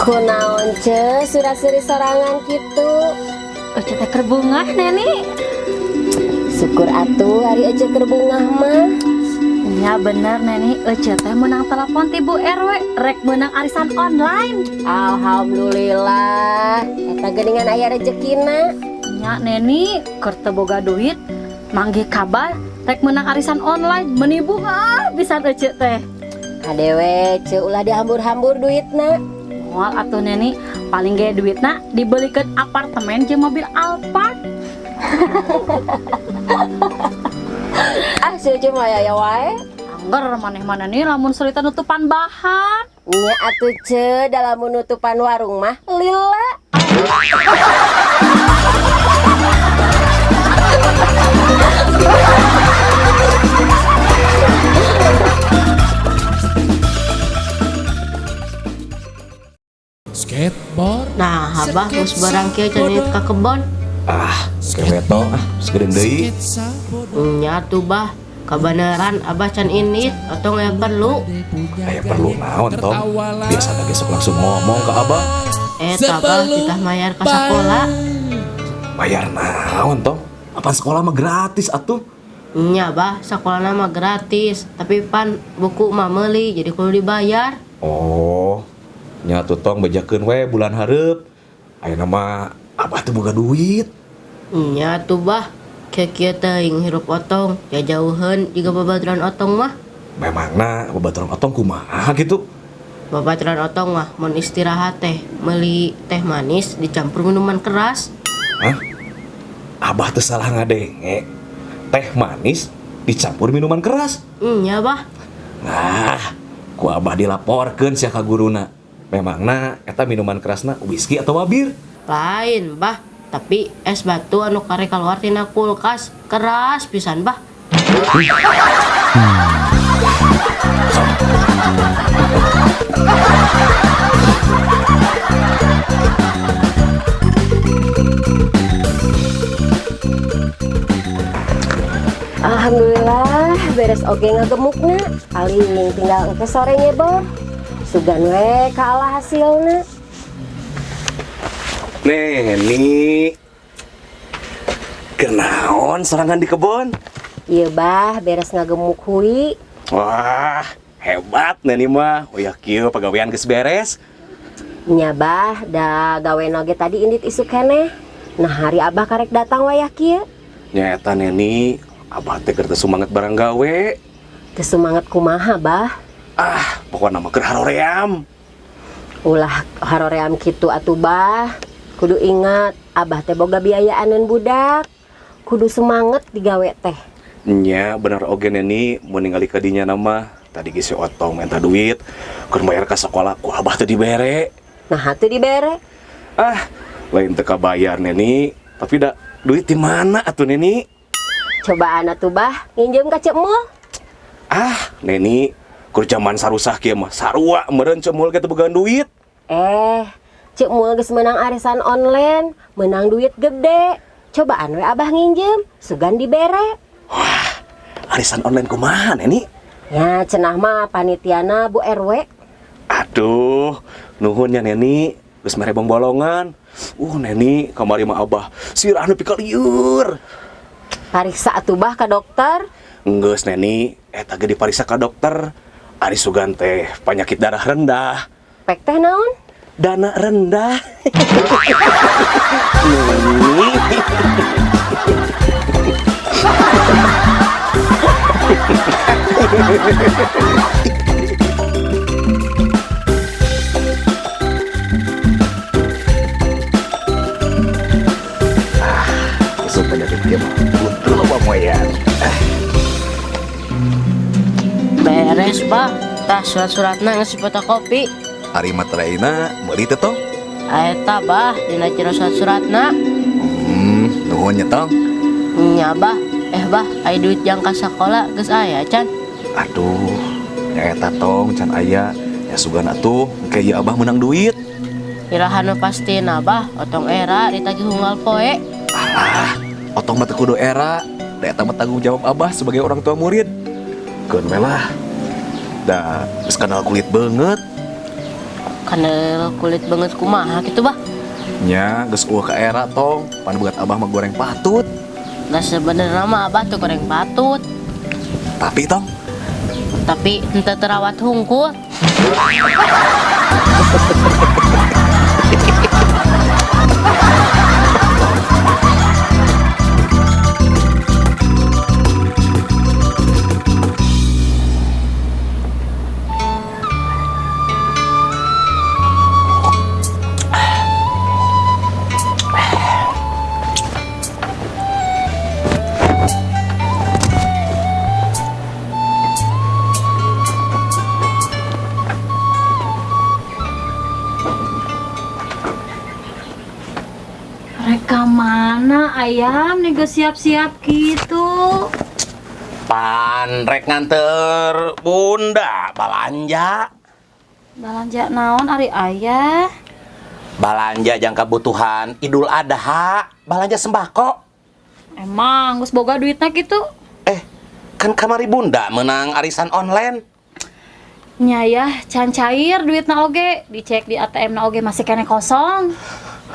Kunaon ce suraseri sorangan gitu. Ece teh keur bungah Neni. Syukur atuh hari aja kerbungah mah. Nya bener Neni, Ece teh menang telepon ti Bu RW, rek menang arisan online. Alhamdulillah, eta geuningan aya rezekina. Nya Neni keur teu boga duit, manggih kabar rek menang arisan online, meuni bunga bisa Ece teh. Adewe ce ulah dihambur-hambur duitna. Moal atuh Neni, paling gaya duitna dibelikeun apartemen jeung mobil Alphard. Ah seueur mah aya wae. Angger maneh-maneh nih lamun cerita nutupan bahan. Nya atuh ce dalam menutupan warung mah lila. Skateboard. Nah, abah terus barang kieu cenit ka kebon. Keweto segedeng deui. Nya tuh bah, kabeneran abah can init atau nggak perlu. Aya perlu naon tong? Biasa lagi sok langsung ngomong ke abah. Abah kita mayar ke sekolah. Bayar naon tong? Apaan sekolah mah gratis atuh? Nya bah, sekolah nama gratis, tapi pan buku mah meuli jadi kudu dibayar. Oh, nya tuh tong bejakeun we bulan hareup. Ayeuna mah abah teu boga duit. Nya tuh bah, kieu teuing hirup otong, ya jauheun juga babaturan otong mah. Memangna babaturan otong kumaha gitu? Babaturan otong mah mun istirahat teh meuli teh manis dicampur minuman keras. Hah? Abah teu salah ngadenge. Teh manis dicampur minuman keras. Nya bah. Nah, ku abah dilaporkeun sia ka guruna. Memangna eta minuman kerasna whisky atau bir? Lain bah, tapi es batu anu kare keluar tina kulkas keras pisan bah. Alhamdulillah beres oge ngagemukna. Paling tinggal engke sore nyebor. Sugan we kalah hasilna. Neni, kenaon serangan di kebon? Ieu bah beres ngagemuk huli. Wah, hebat Neni mah. Hoyak kieu pagawean geus beres. Nya bah da gawe oge tadi indit isu keneh. Nah hari abah karek datang wayah kieu. Nya eta Neni, abah teh keur teu sumanget barang gawe. Teu sumanget kumaha bah. Pokona mah keur haroream. Ulah haroream kitu atuh bah. Kudu ingat abah teh boga biayaaneun budak. Kudu semangat digawe teh. Nya bener oge Neni mun ningali ka dinya nama tadi geus si otong minta duit keur bayar ka sekolah ku abah teh dibere. Nah atuh dibere. Lain teu kabayar Neni, tapi da duit di mana atuh Neni? Cobaan atuh bah nginjem ka Cemul. Neni, kur zaman sarusah kieu mah sarua meureun Cemul ge teu bogaan duit. Cemul geus menang arisan online, menang duit gede. Cobaan we abah nginjem, sugan dibere. Wah, arisan online kumaha Neni? Ya cenah mah panitiana Bu RW. Aduh, nuhun ya Neni, geus mere bolongan. Neni, kamari mah abah sirah nepi ka lieur. Pariksa atuh bah ka dokter. Geus Neni, eta ge dipariksa ka dokter. Ari sugan teh penyakit darah rendah. Pek teh naon? Dana rendah. Neni. Besok penyakit dia mah betul apa moyan. Beres bah, tah surat-suratna geus fotokopi. Ari materaina meuli teh tong. Eta bah, dina ciro surat-suratna. Nuhun nya tong. Nya bah, bah, aya duit jang ka sakola geus aya can. Aduh, nya eta tong can aya. Ya sugan atuh, engke ieu abah menang duit. Irahan nu pastina bah, otong era ditagih unggal poe. Alah, otong mah teu kudu era. Da eta mah tanggung jawab abah sebagai orang tua murid. Keun we lah. Da geus kenal kulit beungeut. Karena kulit banget kumaha gitu bah. Nya geus ka era tong, pan buat abah mah goreng patut. Nah sebenarnya mah abah tuh goreng patut. Tapi tong, Tapi ente terawat hungkul. Mereka mana ayam nih siap-siap gitu. pan rek nganter bunda balanja. Belanja naon ari ayah? Balanja jang kebutuhan Idul Adha, balanja sembako. Emang geus boga duitna gitu? Kan kamari bunda menang arisan online. Nya ya, can cair duitna oge, dicek di ATM na oge masih kene kosong.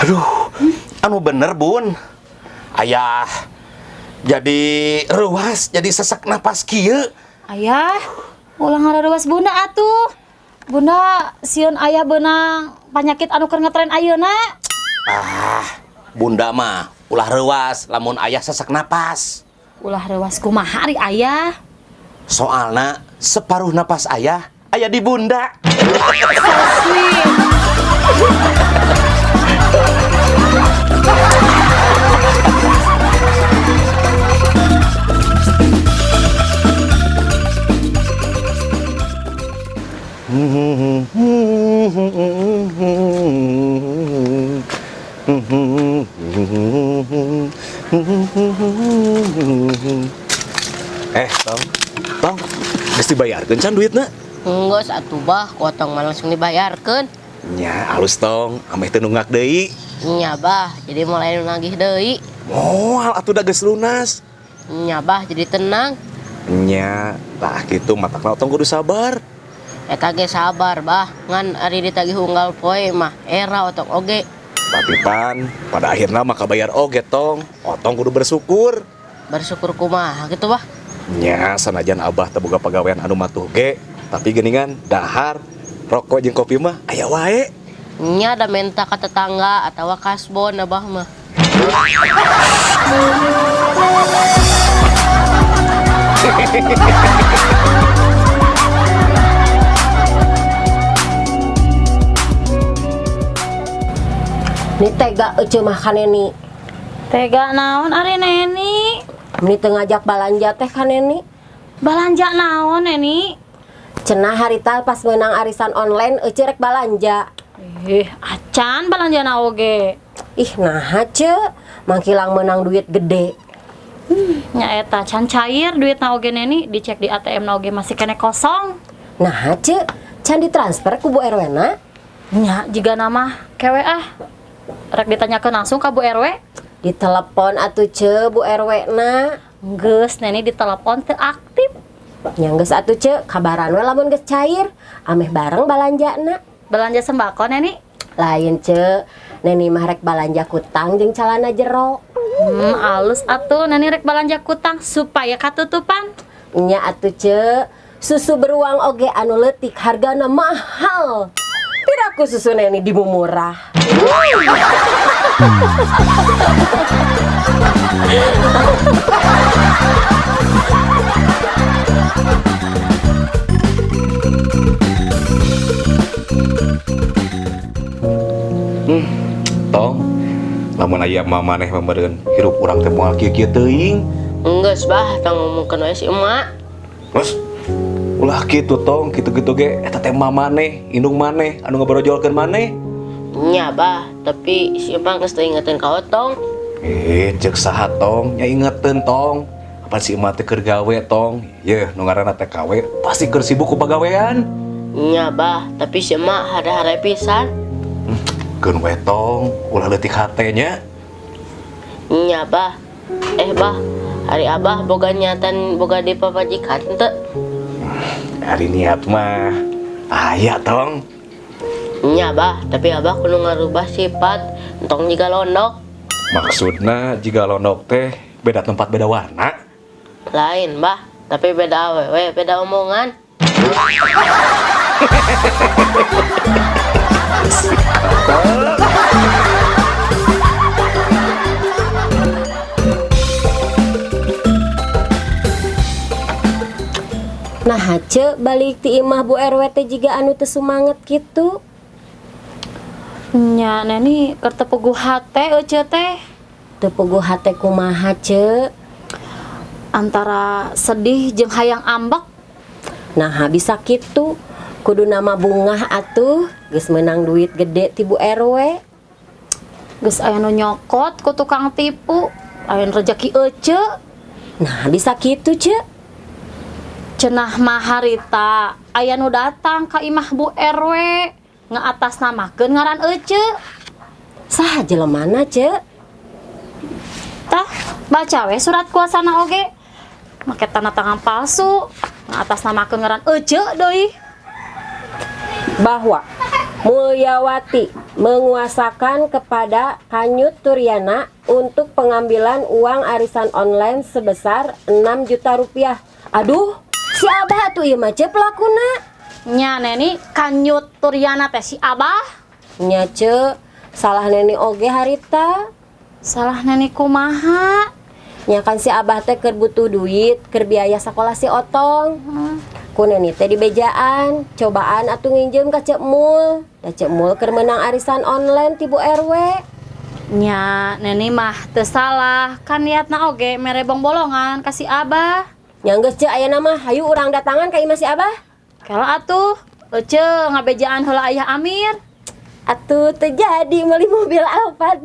Aduh, anu bener bun. Ayah jadi ruas, jadi sesak napas kieu. Ayah, ulah ngararewas bunda atuh. Bunda sieun ayah beunang panyakit anu keur ngetren ayeuna. Bunda mah ulah reuas lamun ayah sesak napas. Ulah reuas kumaha ari ayah? Soalna separuh napas ayah di bunda. So sweet. Tong, geus dibayarkeun can duitna? Enggak satu bah, kotong mah langsung dibayarkan. Nya, halus tong, ameh teu nunggak deui. Nya bah, jadi mulai nagih deui. Moal atuh da geus lunas. Nya bah, jadi tenang. Nya, tah kitu matakna tong kudu sabar. Eta ge sabar bah, ngan ari ditagih unggal poe mah era otok oge. Tapi pan, pada akhirnya mah kabayar oge tong. Otong kudu bersyukur. Bersyukur kumaha gitu bah. Nya, sanajan abah teu boga pagawean anu matuh ge, tapi geuningan dahar, rokok jeung kopi mah aya wae. Nya ada menta ka tetangga atawa kasbon abah mah. Ni tega ece mah kaneni. Tega naon ari Neni? Ni teu ngajak balanja teh kaneni. Balanja naon Neni? Cenah harita pas menang arisan online ece rek balanja. Acan balanja na oge. Ih naha ce, mangkilang menang duit gede. Nya eta can cair duitna oge Neni, dicek di ATM na oge masih kene kosong. Naha ce, can ditransfer ku Bu RW na? Nya jiga nama kewe ah. Rek ditanyakeun langsung ka Bu RW. Ditelepon atuh ce Bu RW na. Geus Neni ditelepon teu aktif. Nya geus atuh ce, kabaran we lamun geus cair, ameh bareng balanjana. Belanja sembako Neni. Lain ce, Neni mah rek balanja kutang jeung calana jero. Alus atuh Neni rek balanja kutang supaya katutupan. Nya atuh ce, susu beruang oge anu leutik hargana mahal. Piraku susu Neni dimumurah. Tong, lamun aya mamaneh memeureun hirup urang teh moal kieu-kieu teuing. Enggeus bah, tong ngomongkeun we si emak. Terus ulah kitu tong, kitu-kitu ge eta teh mamaneh, indung maneh anu ngabrojolkeun maneh. Nya bah, tapi si emak geus teu ingeteun ka otong. Ceuk saha tong, nya ingeteun tong. Apa si emak teh keur gawe tong? Yeuh, nu ngaranna TKW pasti keur sibuk ku pagawean. Nya bah, tapi si emak hara-hara pisan. Keun we tong, ulah leutik hatenya. Nya bah. Bah, hari abah boga niatan boga di papajikan teu? Hari niat mah aya tong. Nya bah, tapi abah kudu ngarubah sifat entong jiga londok. Maksudna jika londok teh beda tempat beda warna. Lain bah, tapi beda awewe, beda omongan. Nah hace balik ti imah Bu RW teh jiga anu teu sumanget kitu. Nya neni keur teu puguh hate euceut teh. Teu puguh hate kumaha ce? Antara sedih jeung hayang ambek. Nah bisa kitu. Kudu nama bungah atuh, geus menang duit gede ti Bu RW. Geus aya nu nyokot ku tukang tipu, aya rezeki euceut. Nah bisa kitu ce. Cenah mah harita aya nu datang ka imah Bu RW ngaatasnamakeun ngaran euceut. Saha jelemana ce? Tah, baca we surat kuasana oge. Make tanda tangan palsu ngaatasnamakeun ngaran euceut deui. Bahwa Mulyawati menguasakan kepada Kanyut Turyana untuk pengambilan uang arisan online sebesar 6 juta rupiah. Aduh, si Abah tuh ieu mah ce pelakuna. Nya neni Kanyut Turyana teh si Abah. Nya ce, salah neni oge harita. Salah neni kumaha? Nya kan si Abah teh keur butuh duit, keur biaya sekolah si Otong. Ku neni teh di bejaan, cobaan atuh nginjem ka Cek Mul. Da Cek Mul keur menang arisan online ti Bu RW. Nya neni mah teu salah, kan niatna oge mere bolongan ka si Abah. Nya geus ce aya mah hayu urang datangan ka imah si Abah. Kela atuh, euceut ngabejaan heula Ayah Amir. Atuh terjadi meuli mobil Alphard.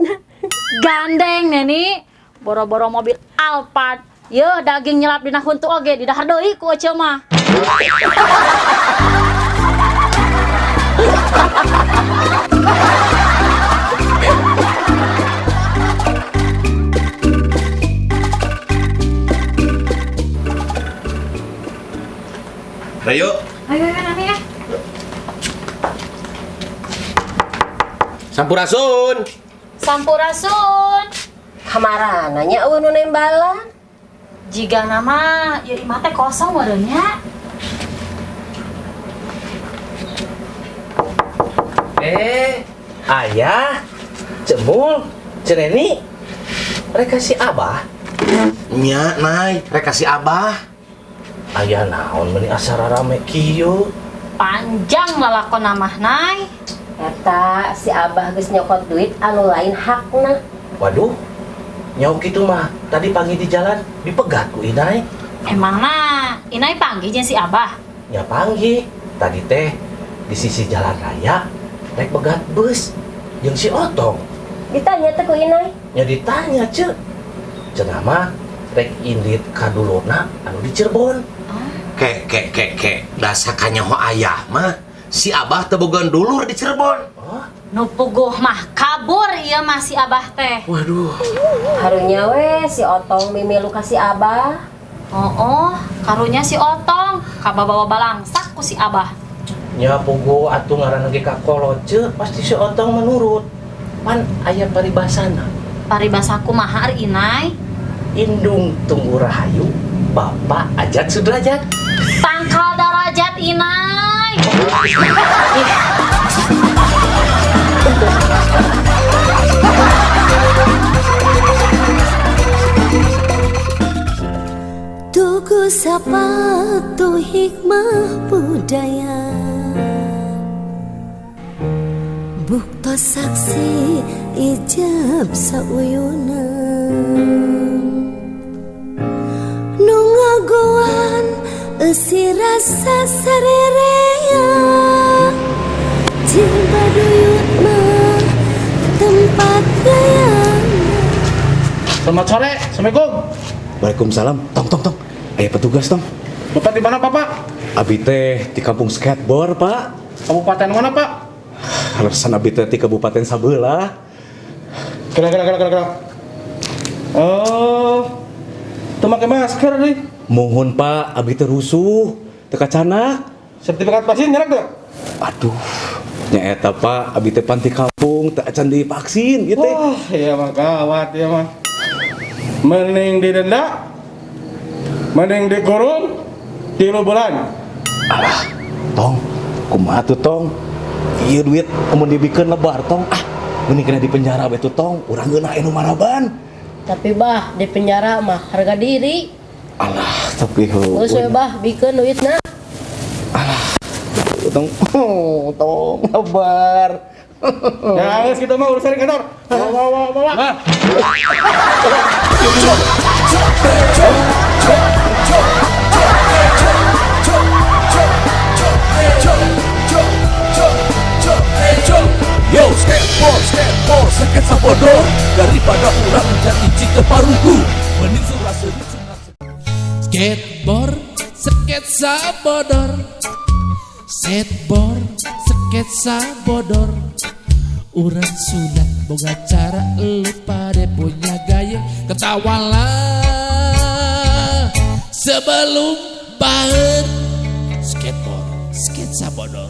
Gandeng neni, boro-boro mobil Alphard. Ye daging nyelap dina huntu oge di dahar deui ku euceut mah. Ayo. Ayo nani ya. Sampurasun. Sampurasun. Kamarana nya eueuh nu nembalan. Jiga nama ieu imah teh kosong meureun nya. Ayah, Cemul, Ceneni, rek si Abah. Nya, Nay, rek kasih Abah. Ayah naon meuni asara rame kieu? Panjang lalakon namah nai. Eta si Abah geus nyokot duit anu lain hakna. Waduh, nyawa gitu mah. Tadi pagi di jalan dipegat ku Inai. Emangna Inai panggil jeung si Abah. Nya panggil. Tadi teh di sisi jalan raya rek begat bus jeung si Otong. Ditanya teh ku Inai. Nya ditanya ce. Cenah mah rek indit kaduluna anu di Cirebon. Kek, dasakanya ho ayah mah. Si Abah teu bogaan dulur di Cirebon. Oh, Nu puguh mah kabur ieu mah si Abah teh. Waduh. Harunya we si Otong mimilu ka si Abah. Oh, karunya si Otong kabawa balangsak ku si Abah. nya puguh atuh ngaranna ge ka kolot ce, pasti si Otong menurut. Pan aya paribasana. Paribasa kumaha ari Inai? Indung tunggu rahayu, Bapak ajat sudrajat. Tangkal darajat Inai. Tugu sapatu hikmah budaya, bukto saksi ijab sauyuna, nungagoan esi rasa sarerea, jiba duyut mah tempat gaya. Selamat sore, Assalamualaikum. Waalaikumsalam. Tong. Aya petugas, Tong. Bapak di mana, Pak? Abi teh di kampung skateboard, Pak. Kabupaten mana, Pak? Alasan abi teh di kabupaten sabeula. Kira. Oh, tuh pakai masker nih. Mohon, Pak, abi teh rusuh, teu kacanak. Sertifikat vaksin nyerek tuh. Aduh, Nyaeta Pak, abi teh panti kampung teu acan divaksin gitu. Wah, iya mah gawat ya mah. Mending didenda, mending dikurung 3 bulan. Alah, tong, kumaha tuh tong? Ieu duit amun dibikeun lebar tong. Mending kena di penjara we tuh tong, urang geuna anu maraban. Tapi bah di penjara mah harga diri. Alah, tapi Geus we bah bikeun duitna. tong, tong lebar. Ya, geus kitu mah urusan di kantor. Bawa. Yo, skateboard, sketsa bodor. Daripada urang jadi cike parungku, mending surah seri sunat. Skateboard, sketsa bodor. Skateboard, sketsa bodor. Urang sudah boga cara, lu pada punya gaya. Ketawalah sebelum bahan. Skateboard, sketsa bodor.